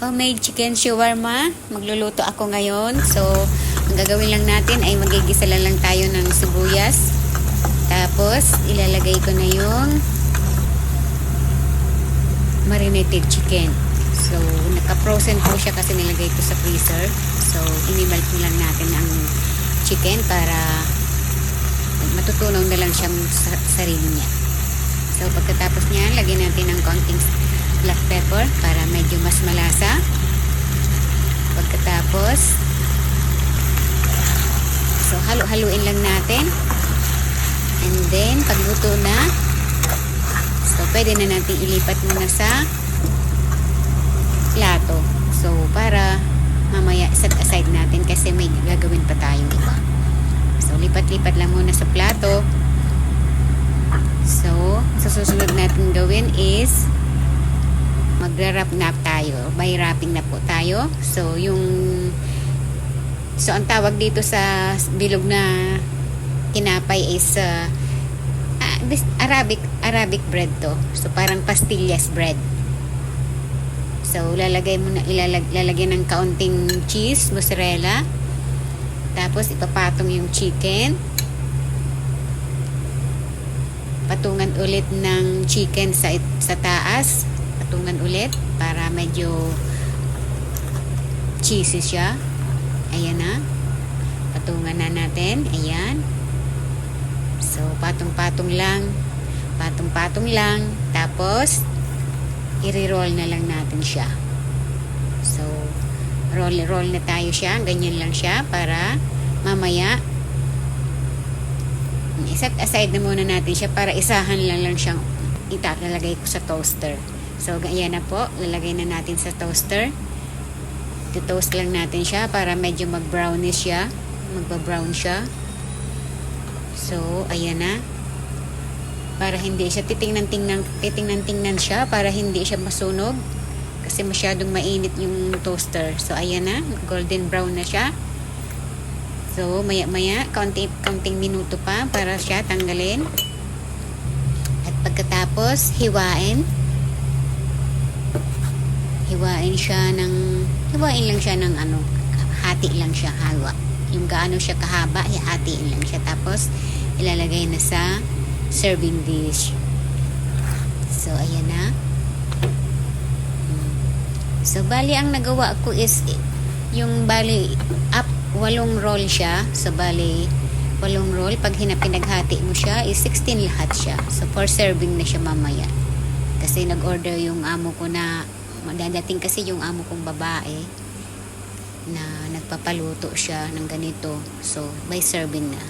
Homemade chicken shawarma. Magluluto ako ngayon. So, ang gagawin lang natin ay magigisa lang tayo ng sibuyas. Tapos, ilalagay ko na yung marinated chicken. So, naka-frozen po siya kasi nilagay ko sa freezer. So, inimalt lang natin ang chicken para matutunaw na lang siyang sarili niya. So, pagkatapos niyan, lagyan natin ng konting black pepper para medyo mas malasa. Pagkatapos, so, halu-haluin lang natin. And then, pagluto na, so, pwede na natin ilipat muna sa plato. So, para mamaya set aside natin kasi may gagawin pa tayong iba. So, lipat-lipat lang muna sa plato. So, sa susunod natin gawin is magra-wrap na tayo. May wrapping na po tayo. So, ang tawag dito sa bilog na tinapay is Arabic bread to. So, parang pastillas bread. So, lalagyan ng kaunting cheese, mozzarella. Tapos, ipapatong yung chicken. Patungan ulit ng chicken sa taas. Patungan ulit para medyo cheesy siya. Ayan na. Patungan na natin. Ayan. So, patong-patong lang. Patong-patong lang. Tapos, i-roll na lang natin siya. So, roll na tayo siya. Ganyan lang siya para mamaya set aside na muna natin siya para isahan lang siyang ilalagay ko sa toaster. So, ayan na po. Lalagay na natin sa toaster. Toast lang natin siya para medyo mag-brownish siya. Magba-brown siya. So, ayan na. Para hindi siya titingnan siya para hindi siya masunog kasi masyadong mainit yung toaster. So, ayan na. Golden brown na siya. So, maya-maya, kaunting minuto pa para siya tanggalin. At pagkatapos, hiwain lang siya ng hati lang siya, hawa. Yung gaano siya kahaba, hatiin lang siya. Tapos, ilalagay na sa serving dish. So, ayan na. So, bali, ang nagawa ko is, yung bali, 8 roll siya. So, bali, 8 roll. Pag pinaghati mo siya, is 16 lahat siya. So, for serving na siya mamaya. Kasi nag-order yung amo ko na, madadating kasi yung amo kong babae na nagpapaluto siya ng ganito. So, by serving na.